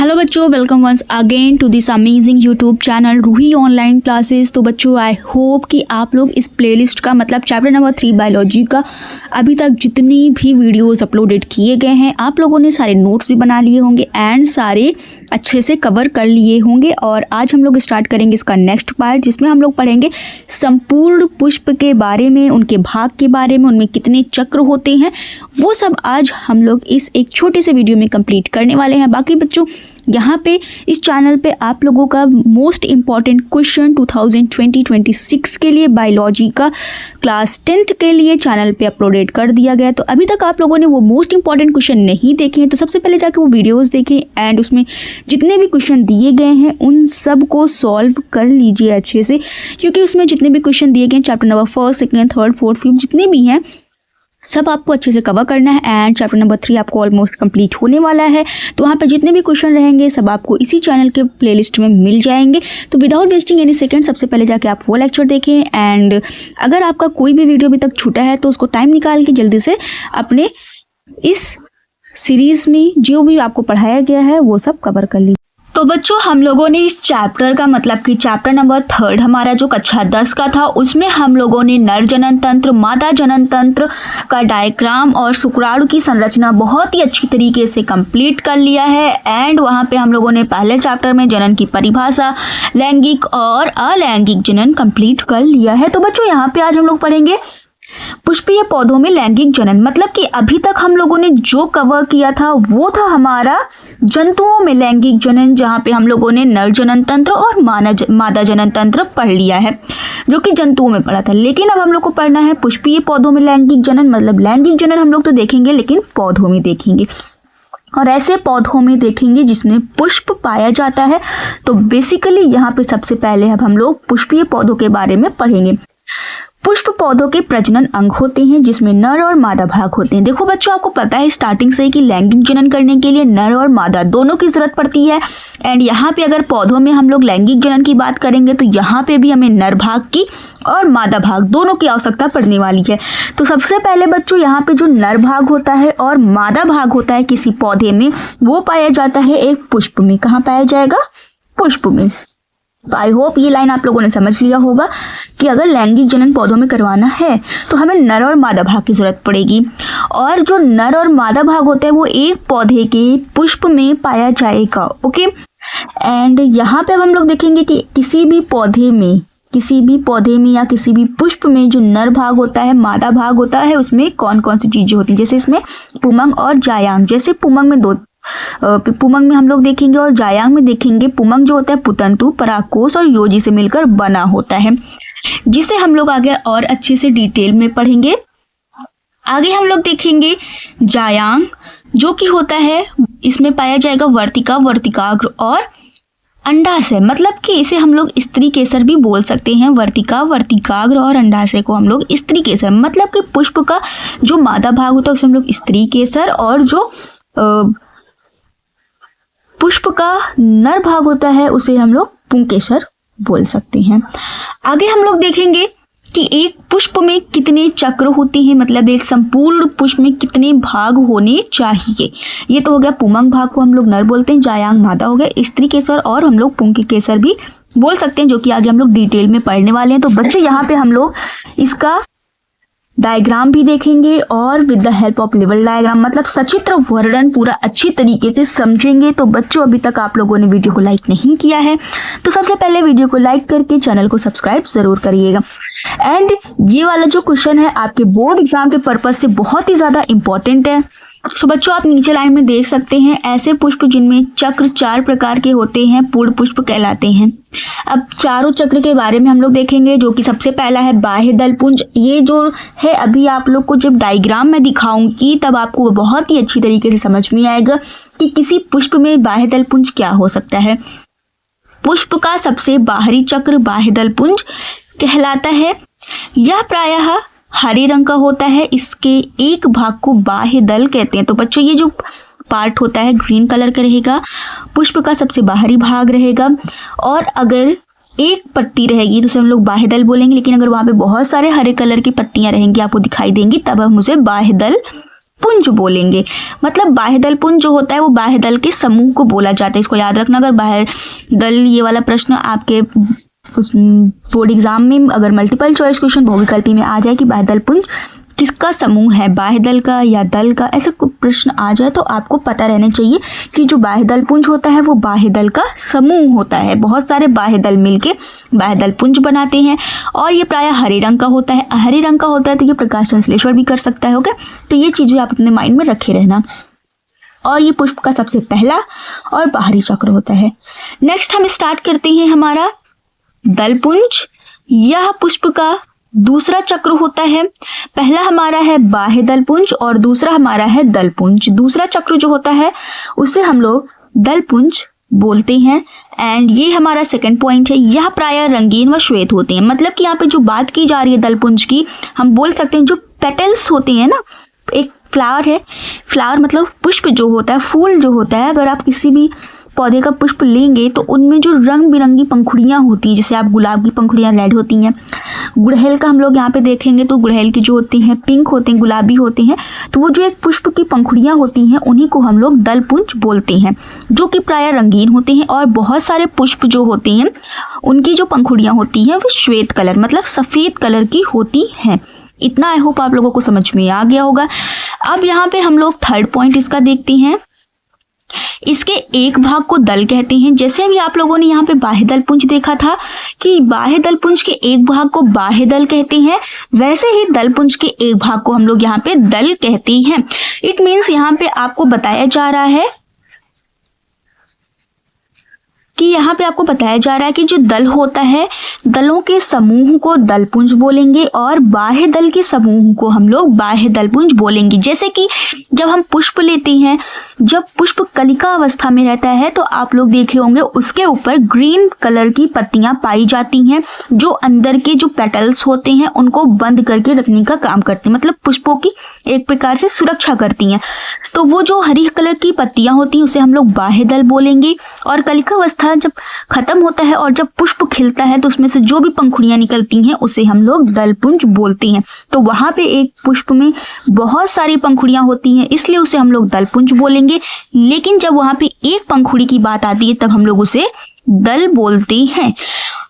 Hello बच्चों, welcome once again to this amazing YouTube channel Ruhi online classes. तो बच्चों, I hope कि आप लोग इस प्लेलिस्ट का मतलब चैप्टर नंबर 3 बायोलॉजी का अभी तक जितनी भी वीडियोस अपलोडेड किए गए हैं आप लोगों ने सारे नोट्स भी बना लिए होंगे एंड सारे अच्छे से कवर कर लिए होंगे। और आज हम लोग स्टार्ट करेंगे इसका नेक्स्ट पार्ट, जिसमें हम लोग पढ़ेंगे संपूर्ण पुष्प के बारे में, उनके भाग के बारे में, उनमें कितने चक्र होते हैं, वो सब आज हम लोग इस एक छोटे से वीडियो में कंप्लीट करने वाले हैं। बाकी बच्चों, यहाँ पे इस चैनल पे आप लोगों का मोस्ट इम्पॉर्टेंट क्वेश्चन 2020-26 के लिए बायोलॉजी का क्लास 10th के लिए चैनल पे अपलोडेड कर दिया गया। तो अभी तक आप लोगों ने वो मोस्ट इम्पॉर्टेंट क्वेश्चन नहीं देखे हैं तो सबसे पहले जाके वो वीडियोस देखें एंड उसमें जितने भी क्वेश्चन दिए गए हैं उन सब को सॉल्व कर लीजिए अच्छे से, क्योंकि उसमें जितने भी क्वेश्चन दिए गए हैं चैप्टर नंबर 1, 2, 3, 4, 5 जितने भी हैं सब आपको अच्छे से कवर करना है। एंड चैप्टर नंबर 3 आपको ऑलमोस्ट कंप्लीट होने वाला है, तो वहाँ पे जितने भी क्वेश्चन रहेंगे सब आपको इसी चैनल के प्लेलिस्ट में मिल जाएंगे। तो विदाउट वेस्टिंग एनी सेकंड सबसे पहले जाके आप वो लेक्चर देखें एंड अगर आपका कोई भी वीडियो अभी तक छूटा है तो उसको टाइम निकाल के जल्दी से अपने इस सीरीज़ में जो भी आपको पढ़ाया गया है वो सब कवर कर लीजिए। तो बच्चों, हम लोगों ने इस चैप्टर का मतलब कि चैप्टर नंबर 3 हमारा जो कक्षा 10 का था उसमें हम लोगों ने नर जनन तंत्र, मादा जनन तंत्र का डायग्राम और शुक्राणु की संरचना बहुत ही अच्छी तरीके से कंप्लीट कर लिया है। एंड वहाँ पे हम लोगों ने पहले चैप्टर में जनन की परिभाषा, लैंगिक और अलैंगिक जनन कंप्लीट कर लिया है। तो बच्चों, यहाँ पे आज हम लोग पढ़ेंगे पुष्पीय पौधों में लैंगिक जनन। मतलब कि अभी तक हम लोगों ने जो कवर किया था वो था हमारा जंतुओं में लैंगिक जनन, जहाँ पे हम लोगों ने नर जनन तंत्र और मादा जनन तंत्र पढ़ लिया है जो कि जंतुओं में पढ़ा था। लेकिन अब हम लोग को पढ़ना है पुष्पीय पौधों में लैंगिक जनन। मतलब लैंगिक जनन हम लोग तो देखेंगे लेकिन पौधों में देखेंगे, और ऐसे पौधों में देखेंगे जिसमें पुष्प पाया जाता है। तो बेसिकली यहाँ पे सबसे पहले अब हम लोग पुष्पीय पौधों के बारे में पढ़ेंगे। पुष्प पौधों के प्रजनन अंग होते हैं जिसमें नर और मादा भाग होते हैं। देखो बच्चों, आपको पता है स्टार्टिंग से ही कि लैंगिक जनन करने के लिए नर और मादा दोनों की जरूरत पड़ती है। एंड यहाँ पे अगर पौधों में हम लोग लैंगिक जनन की बात करेंगे तो यहाँ पे भी हमें नर भाग की और मादा भाग दोनों की आवश्यकता पड़ने वाली है। तो सबसे पहले बच्चों, यहाँ पे जो नर भाग होता है और मादा भाग होता है किसी पौधे में, वो पाया जाता है एक पुष्प में। कहाँ पाया जाएगा? पुष्प में। तो आई होप ये लाइन आप लोगों ने समझ लिया होगा कि अगर लैंगिक जनन पौधों में करवाना है तो हमें नर और मादा भाग की जरूरत पड़ेगी, और जो नर और मादा भाग होता है वो एक पौधे के पुष्प में पाया जाएगा। ओके, एंड यहाँ पे अब हम लोग देखेंगे कि किसी भी पौधे में या किसी भी पुष्प में जो नर भाग होता है, मादा भाग होता है, उसमें कौन कौन सी चीजें होती हैं। जैसे इसमें पुमंग और जायांग। जैसे पुमंग में हम लोग देखेंगे और जायांग में देखेंगे। पुमंग जो होता है पुतंतु, परागकोश और योजी से मिलकर बना होता है, जिसे हम लोग आगे और अच्छे से डिटेल में पढ़ेंगे। आगे हम लोग देखेंगे जायांग, जो कि होता है, इसमें पाया जाएगा वर्तिका, वर्तिकाग्र और अंडाशय। मतलब कि इसे हम लोग स्त्री केसर भी बोल सकते हैं। वर्तिका, वर्तिकाग्र और अंडाशय को हम लोग स्त्री केसर, मतलब कि पुष्प का जो मादा भाग होता है उसे हम लोग स्त्री केसर, और जो पुष्प का नर भाग होता है उसे हम लोग पुंकेसर बोल सकते हैं। आगे हम लोग देखेंगे कि एक पुष्प में कितने चक्र होते हैं, मतलब एक संपूर्ण पुष्प में कितने भाग होने चाहिए। ये तो हो गया पुमंग भाग को हम लोग नर बोलते हैं, जायांग मादा हो गया, स्त्री केसर और हम लोग पुंकेसर भी बोल सकते हैं, जो कि आगे हम लोग डिटेल में पढ़ने वाले हैं। तो बच्चे, यहाँ पे हम लोग इसका डायग्राम भी देखेंगे और with the help of level diagram, मतलब सचित्र वर्णन पूरा अच्छी तरीके से समझेंगे। तो बच्चों, अभी तक आप लोगों ने वीडियो को लाइक नहीं किया है तो सबसे पहले वीडियो को लाइक करके चैनल को सब्सक्राइब जरूर करिएगा। एंड ये वाला जो क्वेश्चन है आपके बोर्ड एग्जाम के पर्पज से बहुत ही ज़्यादा इंपॉर्टेंट है। तो बच्चों, आप नीचे लाइन में देख सकते हैं ऐसे पुष्प जिनमें चक्र 4 प्रकार के होते हैं पूर्ण पुष्प कहलाते हैं। अब चारों चक्र के बारे में हम लोग देखेंगे, जो कि सबसे पहला है बाह्य दल पुंज। ये जो है अभी आप लोग को जब डायग्राम में दिखाऊंगी तब आपको बहुत ही अच्छी तरीके से समझ में आएगा कि किसी पुष्प में बाह्य दल पुंज क्या हो सकता है। पुष्प का सबसे बाहरी चक्र बाह्य दल पुंज कहलाता है। यह प्रायः हरे रंग का होता है। इसके एक भाग को बाह्य दल कहते हैं। तो बच्चों, ये जो पार्ट होता है ग्रीन कलर का रहेगा, पुष्प का सबसे बाहरी भाग रहेगा। और अगर एक पत्ती रहेगी तो उसे हम लोग बाह्य दल बोलेंगे, लेकिन अगर वहाँ पे बहुत सारे हरे कलर की पत्तियां रहेंगी आपको दिखाई देंगी तब हम उसे बाह्य दल पुंज बोलेंगे। मतलब बाह्यदल पुंज जो होता है वो बाह्यदल के समूह को बोला जाता है। इसको याद रखना, अगर बाह्यदल ये वाला प्रश्न आपके उस बोर्ड एग्जाम में अगर मल्टीपल चॉइस क्वेश्चन बहुविकल्पी में आ जाए कि बाह्यदल पुंज किसका समूह है, बाह्यदल का या दल का, ऐसा कोई प्रश्न आ जाए तो आपको पता रहना चाहिए कि जो बाह्यदल पुंज होता है वो बाह्यदल का समूह होता है। बहुत सारे बाह्यदल मिलके बाह्यदल पुंज बनाते हैं और ये प्रायः हरे रंग का होता है। हरे रंग का होता है तो ये प्रकाश संश्लेषण भी कर सकता है। ओके, तो ये चीज़ें आप अपने माइंड में रखे रहना। और ये पुष्प का सबसे पहला और बाहरी चक्र होता है। नेक्स्ट हम स्टार्ट करते हैं हमारा दलपुंज। यह पुष्प का दूसरा चक्र होता है। पहला हमारा है बाह्य दलपुंज और दूसरा हमारा है दलपुंज। दूसरा चक्र जो होता है उसे हम लोग दलपुंज बोलते हैं। एंड ये हमारा सेकंड पॉइंट है। यह प्रायः रंगीन व श्वेत होते हैं। मतलब कि यहाँ पे जो बात की जा रही है दलपुंज की, हम बोल सकते हैं जो पेटल्स होते हैं ना, एक फ्लावर है, फ्लावर मतलब पुष्प जो होता है, फूल जो होता है, अगर आप किसी भी पौधे का पुष्प लेंगे तो उनमें जो रंग बिरंगी पंखुड़ियाँ होती हैं, जैसे आप गुलाब की पंखुड़ियाँ रेड होती हैं, गुड़हल का हम लोग यहाँ पे देखेंगे तो गुड़हल की जो होती हैं पिंक होते हैं, गुलाबी होते हैं, तो वो जो एक पुष्प की पंखुड़ियाँ होती हैं उन्हीं को हम लोग दलपुंज बोलते हैं, जो कि प्रायः रंगीन होते हैं। और बहुत सारे पुष्प जो होते हैं उनकी जो पंखुड़ियाँ होती हैं वो श्वेत कलर मतलब सफ़ेद कलर की होती हैं। इतना आई होप आप लोगों को समझ में आ गया होगा। अब यहाँ पे हम लोग थर्ड पॉइंट इसका देखते हैं। इसके एक भाग को दल कहते हैं। जैसे अभी आप लोगों ने यहाँ पे बाह्य दलपुंज देखा था कि बाह्य दलपुंज के एक भाग को बाह्य दल कहते हैं, वैसे ही दलपुंज के एक भाग को हम लोग यहाँ पे दल कहते हैं। इट मीन्स यहाँ पे आपको बताया जा रहा है कि जो दल होता है, दलों के समूह को दलपुंज बोलेंगे और बाह्य दल के समूह को हम लोग बाह्य दलपुंज बोलेंगे। जैसे कि जब हम पुष्प लेते हैं, जब पुष्प कलिका अवस्था में रहता है तो आप लोग देखे होंगे उसके ऊपर ग्रीन कलर की पत्तियां पाई जाती हैं, जो अंदर के जो पेटल्स होते हैं उनको बंद करके रखने का काम करती हैं, मतलब पुष्पों की एक प्रकार से सुरक्षा करती हैं। तो वो जो हरी कलर की पत्तियां होती हैं उसे हम लोग बाह्य दल बोलेंगे। और कलिका अवस्था जब खत्म होता है और जब पुष्प खिलता है तो उसमें से जो भी पंखुड़ियां निकलती हैं उसे हम लोग दलपुंज बोलते हैं। तो वहां पे एक पुष्प में बहुत सारी पंखुड़ियां होती हैं, इसलिए उसे हम लोग दलपुंज बोलेंगे। लेकिन जब वहां पे एक पंखुड़ी की बात आती है तब हम लोग उसे दल बोलते हैं।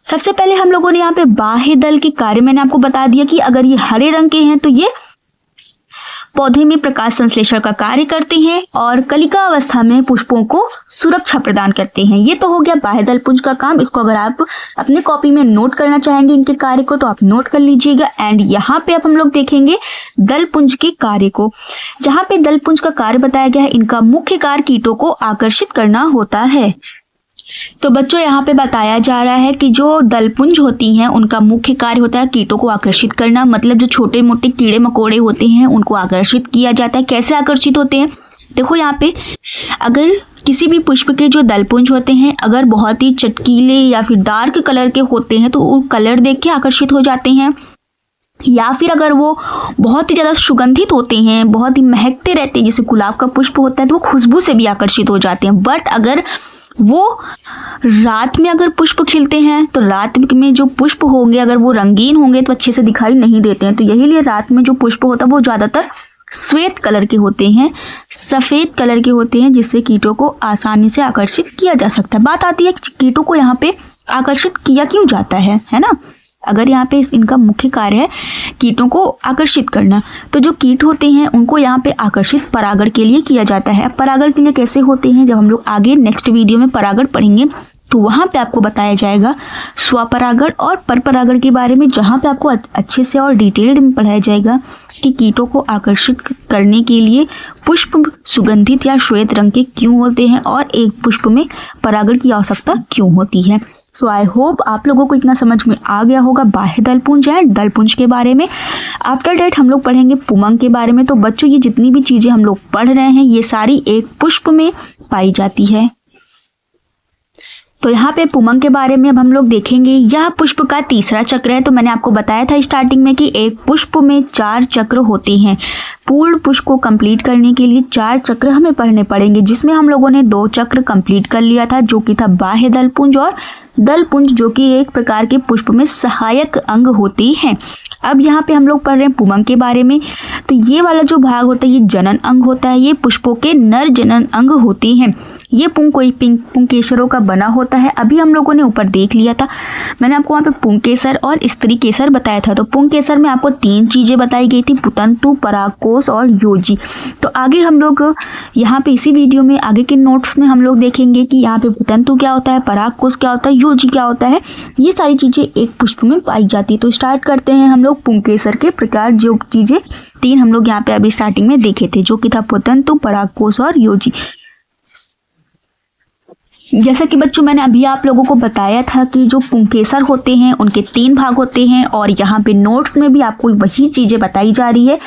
सबसे पहले हम लोगों ने यहाँ पे बाह्य दल के कार्य मैंने आपको बता दिया कि अगर ये हरे रंग के हैं तो ये पौधे में प्रकाश संश्लेषण का कार्य करते हैं और कलिका अवस्था में पुष्पों को सुरक्षा प्रदान करते हैं। ये तो हो गया बाह्य दलपुंज का काम। इसको अगर आप अपने कॉपी में नोट करना चाहेंगे इनके कार्य को तो आप नोट कर लीजिएगा। एंड यहाँ पे अब हम लोग देखेंगे दलपुंज के कार्य को। जहाँ पे दलपुंज का कार्य बताया गया है, इनका मुख्य कार्य कीटों को आकर्षित करना होता है। तो बच्चों यहाँ पे बताया जा रहा है कि जो दलपुंज होती हैं उनका मुख्य कार्य होता है कीटों को आकर्षित करना। मतलब जो छोटे मोटे कीड़े मकोड़े होते हैं उनको आकर्षित किया जाता है। कैसे आकर्षित होते हैं, देखो यहाँ पे अगर किसी भी पुष्प के जो दलपुंज होते हैं अगर बहुत ही चटकीले या फिर डार्क कलर के होते हैं तो वो कलर देख के आकर्षित हो जाते हैं, या फिर अगर वो बहुत ही ज़्यादा सुगंधित होते हैं, बहुत ही महकते रहते हैं, जैसे गुलाब का पुष्प होता है तो वो खुशबू से भी आकर्षित हो जाते हैं। बट अगर वो रात में अगर पुष्प खिलते हैं तो रात में जो पुष्प होंगे अगर वो रंगीन होंगे तो अच्छे से दिखाई नहीं देते हैं। तो यही लिए रात में जो पुष्प होता है वो ज़्यादातर श्वेत कलर के होते हैं, सफ़ेद कलर के होते हैं, जिससे कीटों को आसानी से आकर्षित किया जा सकता है। बात आती है कीटों को यहाँ पे आकर्षित किया क्यों जाता है ना। अगर यहाँ पे इनका मुख्य कार्य है कीटों को आकर्षित करना, तो जो कीट होते हैं उनको यहाँ पे आकर्षित परागण के लिए किया जाता है। परागण के लिए कैसे होते हैं जब हम लोग आगे नेक्स्ट वीडियो में परागण पढ़ेंगे तो वहाँ पे आपको बताया जाएगा स्वपरागण और परपरागण के बारे में, जहाँ पे आपको अच्छे से और डिटेल्ड में पढ़ाया जाएगा कि कीटों को आकर्षित करने के लिए पुष्प सुगंधित या श्वेत रंग के क्यों होते हैं और एक पुष्प में परागण की आवश्यकता क्यों होती है। सो आई होप आप लोगों को इतना समझ में आ गया होगा बाह्य दलपुंज एंड दलपुंज के बारे में। आफ्टर डेट हम लोग पढ़ेंगे पुमंग के बारे में। तो बच्चों ये जितनी भी चीज़ें हम लोग पढ़ रहे हैं ये सारी एक पुष्प में पाई जाती है। तो यहाँ पे पुमंग के बारे में अब हम लोग देखेंगे। यह पुष्प का तीसरा चक्र है। तो मैंने आपको बताया था स्टार्टिंग में कि एक पुष्प में 4 चक्र होते हैं। पूर्ण पुष्प को कंप्लीट करने के लिए 4 चक्र हमें पढ़ने पड़ेंगे, जिसमें हम लोगों ने 2 चक्र कंप्लीट कर लिया था, जो कि था बाह्य दलपुंज और दलपुंज, जो कि एक प्रकार के पुष्प में सहायक अंग होते हैं। अब यहाँ पे हम लोग पढ़ रहे हैं पुंग के बारे में। तो ये वाला जो भाग होता है ये जनन अंग होता है, ये पुष्पों के नर जनन अंग होते हैं। ये पुंग कोई पुंकेसरों का बना होता है। अभी हम लोगों ने ऊपर देख लिया था, मैंने आपको वहाँ पे पुंकेसर और स्त्री केसर बताया था। तो पुंकेसर में आपको 3 चीज़ें बताई गई थी, पुतंतु, परागकोश और योजी। तो आगे हम लोग यहाँ पे इसी वीडियो में आगे के नोट्स में हम लोग देखेंगे कि यहाँ पे पुतंतु क्या होता है, परागकोश क्या होता है, योजी क्या होता है। ये सारी चीज़ें एक पुष्प में पाई जाती है। तो स्टार्ट करते हैं हम लोग पुंकेसर के प्रकार। जो चीज़ें 3 हम लोग यहाँ पे अभी स्टार्टिंग में देखे थे, जो कि था पुतंतु, परागकोश और योजी। जैसा कि बच्चों मैंने अभी आप लोगों को बताया था कि जो पुंकेसर होते हैं उनके 3 भाग होते हैं, और यहाँ पे नोट्स में भी आपको वही चीज़ें बताई जा रही है।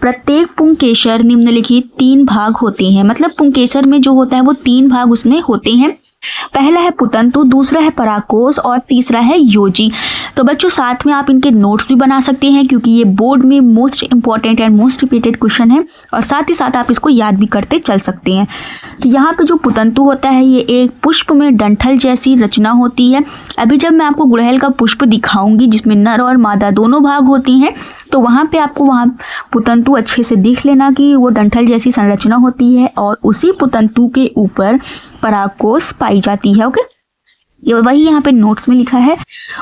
प्रत्येक पुंकेसर निम्नलिखित 3 भाग होते हैं, मतलब पुंकेसर में जो होता है वो 3 भाग उसमें होते हैं। पहला है पुतंतु, दूसरा है परागकोश और तीसरा है योजी। तो बच्चों साथ में आप इनके नोट्स भी बना सकते हैं, क्योंकि ये बोर्ड में most important and most repeated question है, और साथ ही साथ आप इसको याद भी करते चल सकते हैं। तो यहाँ पे जो पुतंतु होता है ये एक पुष्प में डंठल जैसी रचना होती है। अभी जब मैं आपको गुड़हल का पुष्प दिखाऊंगी जिसमें नर और मादा दोनों भाग होती हैं, तो वहाँ पे आपको वहाँ पुतंतु अच्छे से देख लेना कि वो डंठल जैसी संरचना होती है, और उसी पुतंतु के ऊपर परागकोश पाई जाती है। ओके, ये वही यहाँ पे नोट्स में लिखा है।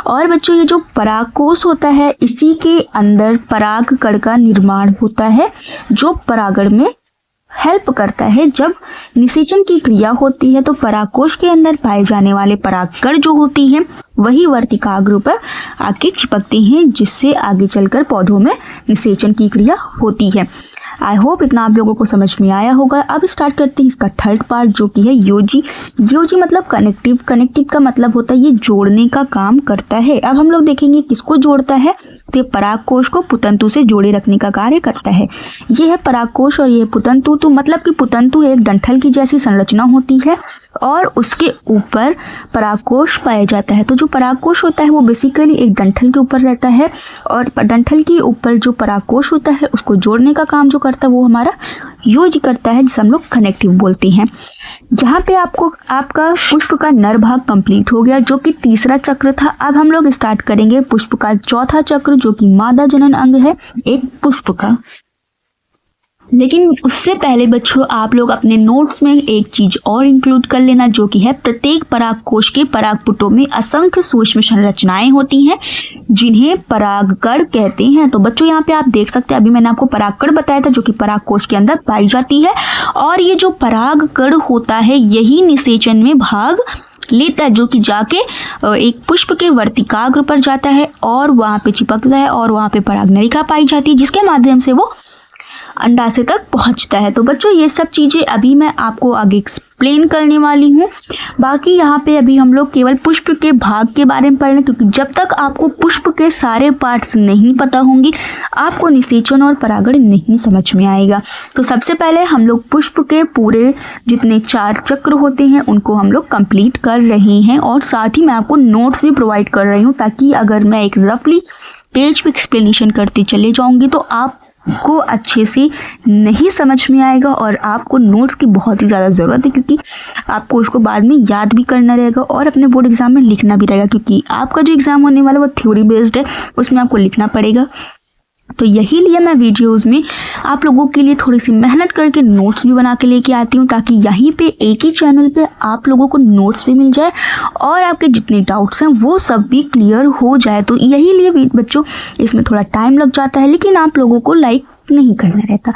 और बच्चों ये जो परागकोश होता है इसी के अंदर परागकण का निर्माण होता है, जो परागण में हेल्प करता है। जब निषेचन की क्रिया होती है तो परागकोश के अंदर पाए जाने वाले परागकण जो होती हैं वही वर्तिकाग्र पर आके चिपकते हैं, जिससे आगे चलकर पौधों में निषेचन की क्रिया होती है। आई होप इतना आप लोगों को समझ में आया होगा। अब स्टार्ट करते हैं इसका थर्ड पार्ट, जो कि है योजी। योजी मतलब कनेक्टिव। कनेक्टिव का मतलब होता है ये जोड़ने का काम करता है। अब हम लोग देखेंगे किसको जोड़ता है, तो ये परागकोश को पुतंतु से जोड़े रखने का कार्य करता है। ये है परागकोश और ये है पुतंतु। तो मतलब कि पुतंतु एक डंठल की जैसी संरचना होती है और उसके ऊपर परागकोश पाया जाता है। तो जो परागकोश होता है वो बेसिकली एक डंठल के ऊपर रहता है, और डंठल के ऊपर जो परागकोश होता है उसको जोड़ने का काम जो करता है वो हमारा योजी करता है, जिसे हम लोग कनेक्टिव बोलते हैं। जहाँ पे आपका पुष्प का नर भाग कंप्लीट हो गया, जो कि तीसरा चक्र था। अब हम लोग स्टार्ट करेंगे पुष्प का चौथा चक्र, जो कि मादा जनन अंग है एक पुष्प का। लेकिन उससे पहले बच्चों आप लोग अपने नोट्स में एक चीज और इंक्लूड कर लेना, जो कि है प्रत्येक परागकोश के परागपुटों में असंख्य सूक्ष्म संरचनाएं होती हैं, जिन्हें परागकण कहते हैं। तो बच्चों यहाँ पे आप देख सकते हैं, अभी मैंने आपको परागकण बताया था जो कि परागकोश के अंदर पाई जाती है, और ये जो परागकण होता है यही निषेचन में भाग लेता है, जो कि जाके एक पुष्प के वर्तिकाग्र पर जाता है और वहाँ पे चिपकता है, और वहाँ पे परागनलिका पाई जाती है, जिसके माध्यम से वो अंडाशय तक पहुंचता है। तो बच्चों ये सब चीज़ें अभी मैं आपको आगे एक्सप्लेन करने वाली हूँ। बाकी यहाँ पे अभी हम लोग केवल पुष्प के भाग के बारे में पढ़ लें, क्योंकि जब तक आपको पुष्प के सारे पार्ट्स नहीं पता होंगे आपको निषेचन और परागण नहीं समझ में आएगा। तो सबसे पहले हम लोग पुष्प के पूरे जितने 4 चक्र होते हैं उनको हम लोग कंप्लीट कर रहे हैं, और साथ ही मैं आपको नोट्स भी प्रोवाइड कर रही हूँ, ताकि अगर मैं एक रफली पेज पे एक्सप्लेनेशन करती चले जाऊँगी तो आप को अच्छे से नहीं समझ में आएगा, और आपको नोट्स की बहुत ही ज़्यादा ज़रूरत है, क्योंकि आपको उसको बाद में याद भी करना रहेगा और अपने बोर्ड एग्जाम में लिखना भी रहेगा, क्योंकि आपका जो एग्ज़ाम होने वाला है वो थ्योरी बेस्ड है, उसमें आपको लिखना पड़ेगा। तो यही लिए मैं वीडियोस में आप लोगों के लिए थोड़ी सी मेहनत करके नोट्स भी बना के लेके आती हूँ, ताकि यहीं पे एक ही चैनल पे आप लोगों को नोट्स भी मिल जाए और आपके जितने डाउट्स हैं वो सब भी क्लियर हो जाए। तो यही लिए बच्चों इसमें थोड़ा टाइम लग जाता है, लेकिन आप लोगों को लाइक नहीं करना रहता।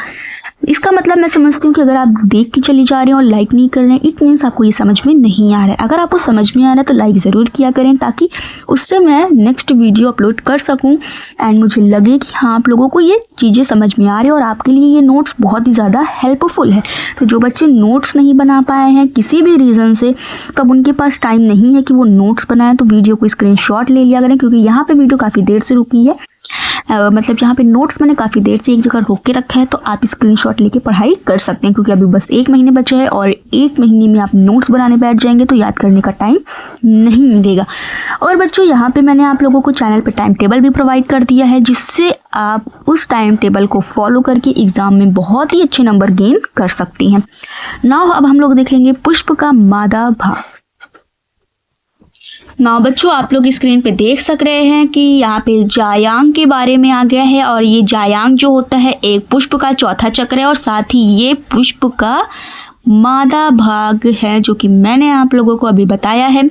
इसका मतलब मैं समझती हूँ कि अगर आप देख के चली जा रहे हैं और लाइक नहीं कर रहे हैं, इट मीन्स आपको ये समझ में नहीं आ रहा है। अगर आपको समझ में आ रहा है तो लाइक ज़रूर किया करें, ताकि उससे मैं नेक्स्ट वीडियो अपलोड कर सकूँ एंड मुझे लगे कि हाँ आप लोगों को ये चीज़ें समझ में आ रही है और आपके लिए ये नोट्स बहुत ही ज़्यादा हेल्पफुल है। तो जो बच्चे नोट्स नहीं बना पाए हैं किसी भी रीज़न से, तो अब उनके पास टाइम नहीं है कि वो नोट्स बनाएं, तो वीडियो को स्क्रीनशॉट ले लिया करें, क्योंकि यहाँ पे वीडियो काफ़ी देर से रुकी है। मतलब यहाँ पे नोट्स मैंने काफ़ी देर से एक जगह रोक के रखा है, तो आप स्क्रीनशॉट नोट लेके पढ़ाई कर सकते हैं, क्योंकि अभी बस 1 महीने बचे हैं और 1 महीने में आप नोट्स बनाने बैठ जाएंगे तो याद करने का टाइम नहीं मिलेगा। और बच्चों यहाँ पे मैंने आप लोगों को चैनल पे टाइम टेबल भी प्रोवाइड कर दिया है, जिससे आप उस टाइम टेबल को फॉलो करके एग्ज़ाम में बहुत ही अच्छे नंबर गेन कर सकती हैं। नाउ अब हम लोग देखेंगे पुष्प का मादा भाग। ना बच्चों आप लोग स्क्रीन पे देख सक रहे हैं कि यहाँ पे जायांग के बारे में आ गया है, और ये जायांग जो होता है एक पुष्प का चौथा चक्र है, और साथ ही ये पुष्प का मादा भाग है, जो कि मैंने आप लोगों को अभी बताया है।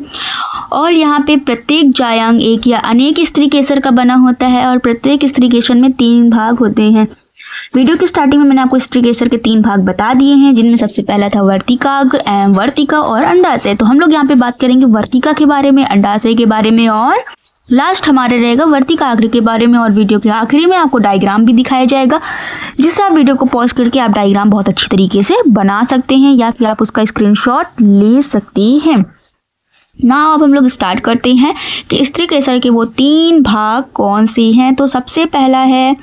और यहाँ पे प्रत्येक जायांग एक या अनेक स्त्री केसर का बना होता है, और प्रत्येक स्त्री केसर में 3 भाग होते हैं। वीडियो की स्टार्टिंग में मैंने आपको स्त्री केसर के 3 भाग बता दिए हैं, जिनमें सबसे पहला था वर्तिकाग्र, वर्तिका और अंडाशय। तो हम लोग यहाँ पे बात करेंगे वर्तिका के बारे में, अंडाशय के बारे में, और लास्ट हमारे रहेगा वर्तिकाग्र के बारे में। और वीडियो के आखिरी में आपको डायग्राम भी दिखाया जाएगा, जिससे आप वीडियो को पॉज करके आप डायग्राम बहुत अच्छी तरीके से बना सकते हैं, या फिर आप उसका स्क्रीनशॉट ले सकते हैं। ना अब हम लोग स्टार्ट करते हैं कि स्त्री केसर के वो 3 भाग कौन से हैं। तो सबसे पहला है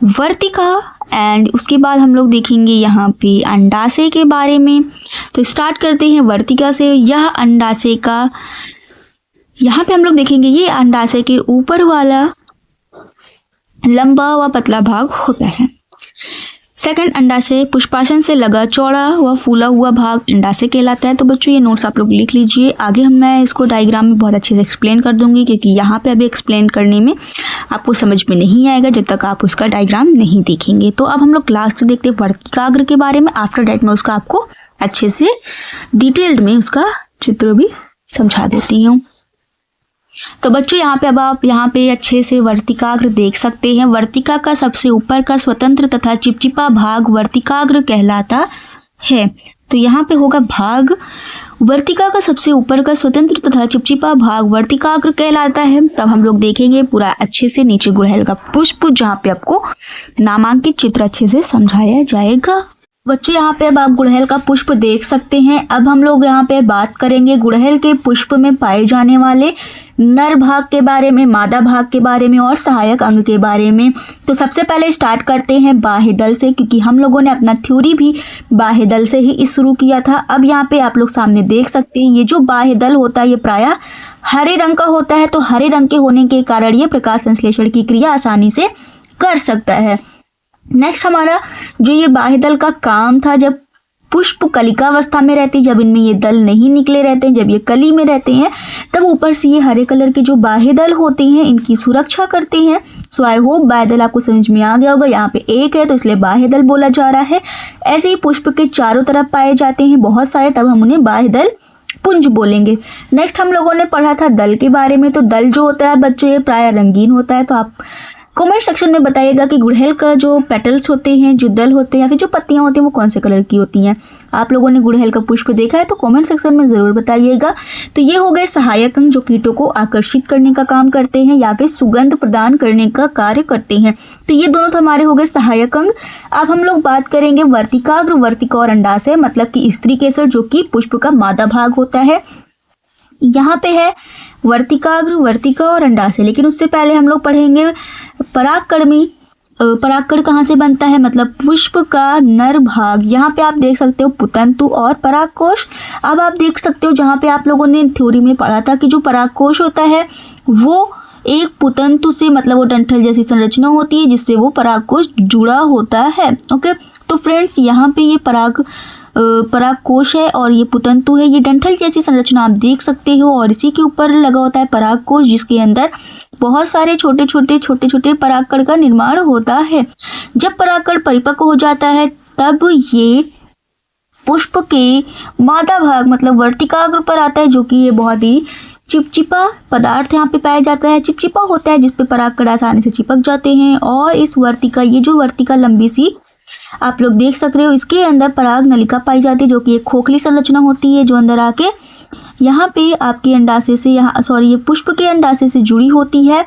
वर्तिका, एंड उसके बाद हम लोग देखेंगे यहाँ पे अंडाशय के बारे में। तो स्टार्ट करते हैं वर्तिका से। यह अंडाशय का, यहाँ पे हम लोग देखेंगे ये अंडाशय के ऊपर वाला लंबा व पतला भाग होता है। सेकंड, अंडाशय पुष्पासन से लगा चौड़ा व फूला हुआ भाग अंडाशय कहलाता है। तो बच्चों ये नोट्स आप लोग लिख लीजिए, आगे मैं इसको डायग्राम में बहुत अच्छे से एक्सप्लेन कर दूंगी, क्योंकि यहाँ पे अभी एक्सप्लेन करने में आपको समझ में नहीं आएगा जब तक आप उसका डायग्राम नहीं देखेंगे। तो अब हम लोग लास्ट देखते हैं वर्तिकाग्र के बारे में। आफ्टर डेट में उसका आपको अच्छे से डिटेल्ड में उसका चित्र भी समझा देती हूँ। तो बच्चों यहाँ पे अब आप यहाँ पे अच्छे से वर्तिकाग्र देख सकते हैं। वर्तिका का सबसे ऊपर का स्वतंत्र तथा चिपचिपा भाग वर्तिकाग्र कहलाता है। तो यहाँ पे होगा भाग, वर्तिका का सबसे ऊपर का स्वतंत्र तथा चिपचिपा भाग वर्तिकाग्र कहलाता है। तब हम लोग देखेंगे पूरा अच्छे से नीचे गुड़हल का पुष्प, जहाँ पे आपको नामांकित चित्र अच्छे से समझाया जाएगा। बच्चों यहाँ पे अब आप गुड़हल का पुष्प देख सकते हैं। अब हम लोग यहाँ पे बात करेंगे गुड़हल के पुष्प में पाए जाने वाले नर भाग के बारे में, मादा भाग के बारे में और सहायक अंग के बारे में। तो सबसे पहले स्टार्ट करते हैं बाह्य दल से, क्योंकि हम लोगों ने अपना थ्योरी भी बाह्य दल से ही शुरू किया था। अब यहाँ पे आप लोग सामने देख सकते हैं ये जो बाह्य दल होता है ये प्रायः हरे रंग का होता है। तो हरे रंग के होने के कारण ये प्रकाश संश्लेषण की क्रिया आसानी से कर सकता है। नेक्स्ट हमारा जो ये बाह्य दल का काम था, जब पुष्प कलिकावस्था में रहती, जब इनमें ये दल नहीं निकले रहते हैं, जब ये कली में रहते हैं, तब ऊपर से ये हरे कलर के जो बाह्य दल होते हैं इनकी सुरक्षा करते हैं। सो आई होप बाह्य दल आपको समझ में आ गया होगा। यहाँ पे एक है तो इसलिए बाह्य दल बोला जा रहा है। ऐसे ही पुष्प के चारों तरफ पाए जाते हैं बहुत सारे, तब हम उन्हें बाह्य दल पुंज बोलेंगे। नेक्स्ट हम लोगों ने पढ़ा था दल के बारे में। तो दल जो होता है बच्चों ये प्राय रंगीन होता है। तो आप कमेंट सेक्शन में बताइएगा कि गुड़हल का जो पेटल्स होते हैं, जो दल होते हैं या फिर जो पत्तियां होती हैं वो कौन से कलर की होती हैं। आप लोगों ने गुड़हल का पुष्प देखा है तो कमेंट सेक्शन में ज़रूर बताइएगा। तो ये हो गए सहायक अंग जो कीटों को आकर्षित करने का काम करते हैं या फिर सुगंध प्रदान करने का कार्य करते हैं। तो ये दोनों तो हमारे हो गए सहायक अंग। अब हम लोग बात करेंगे वर्तिकाग्र, वर्तिका और अंडाशय, मतलब कि स्त्री केसर जो कि पुष्प का मादा भाग होता है। यहाँ पे है वर्तिकाग्र, वर्तिका और अंडाशय, लेकिन उससे पहले हम लोग पढ़ेंगे परागकर्मी। परागकण कहाँ से बनता है, मतलब पुष्प का नर भाग। यहाँ पे आप देख सकते हो पुतंतु और परागकोश। अब आप देख सकते हो जहाँ पे आप लोगों ने थ्योरी में पढ़ा था कि जो परागकोश होता है वो एक पुतंतु से, मतलब वो डंठल जैसी संरचना होती है जिससे वो परागकोश जुड़ा होता है। ओके, तो फ्रेंड्स यहाँ पे ये परागकोश है और ये पुतंतु है। ये डंठल जैसी संरचना आप देख सकते हो और इसी के ऊपर लगा होता है परागकोश, जिसके अंदर बहुत सारे छोटे छोटे परागकण का निर्माण होता है। जब परागकण परिपक्व हो जाता है तब ये पुष्प के मादा भाग मतलब वर्तिकाग्र पर आता है, जो कि ये बहुत ही चिपचिपा पदार्थ यहाँ पे पाया जाता है। चिपचिपा होता है जिसपे परागकण आसानी से चिपक जाते हैं। और इस वर्तिका, ये जो वर्तिका लंबी सी आप लोग देख सक रहे हो, इसके अंदर पराग नलिका पाई जाती है जो कि एक खोखली संरचना होती है, जो अंदर आके यहाँ पे आपके अंडाशय से ये पुष्प के अंडाशय से जुड़ी होती है।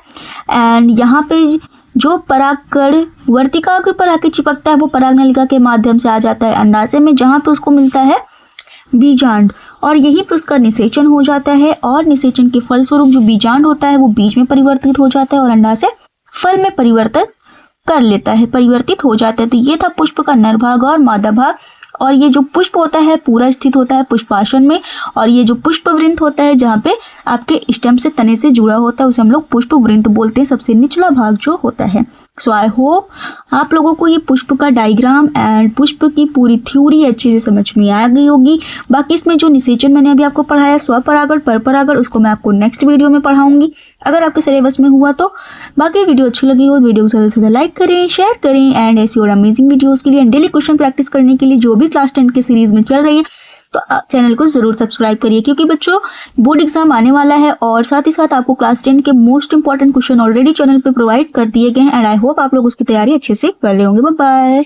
एंड यहाँ पे जो परागकण वर्तिकाग्र पर आके चिपकता है वो पराग नलिका के माध्यम से आ जाता है अंडाशय में, जहाँ पे उसको मिलता है बीजांड और यहीं पे उसका निषेचन हो जाता है। और निषेचन के फलस्वरूप जो बीजांड होता है वो बीज में परिवर्तित हो जाता है और अंडाशय फल में परिवर्तित कर लेता है, परिवर्तित हो जाता है। तो ये था पुष्प का नर भाग और मादा भाग। और ये जो पुष्प होता है पूरा स्थित होता है पुष्पासन में, और ये जो पुष्पवृंत होता है जहाँ पे आपके स्टेम से तने से जुड़ा होता है उसे हम लोग पुष्पवृंत बोलते हैं, सबसे निचला भाग जो होता है। सो आई होप आप लोगों को ये पुष्प का डायग्राम एंड पुष्प की पूरी थ्योरी अच्छे से समझ में आ गई होगी। बाकी इसमें जो निषेचन मैंने अभी आपको पढ़ाया स्वपरागण परपरागण, उसको मैं आपको नेक्स्ट वीडियो में पढ़ाऊंगी अगर आपके सिलेबस में हुआ तो। बाकी वीडियो अच्छी लगी हो वीडियो को ज़्यादा से ज़्यादा लाइक करें, शेयर करें एंड ऐसी और अमेजिंग वीडियोज़ के लिए एंड डेली क्वेश्चन प्रैक्टिस करने के लिए जो भी क्लास 10 के सीरीज में चल रही है तो चैनल को ज़रूर सब्सक्राइब करिए, क्योंकि बच्चों बोर्ड एग्जाम आने वाला है और साथ ही साथ आपको क्लास 10 के most important question already channel पे प्रोवाइड कर दिए गए हैं एंड आई होप आप लोग उसकी तैयारी अच्छे से कर ले होंगे। Bye bye.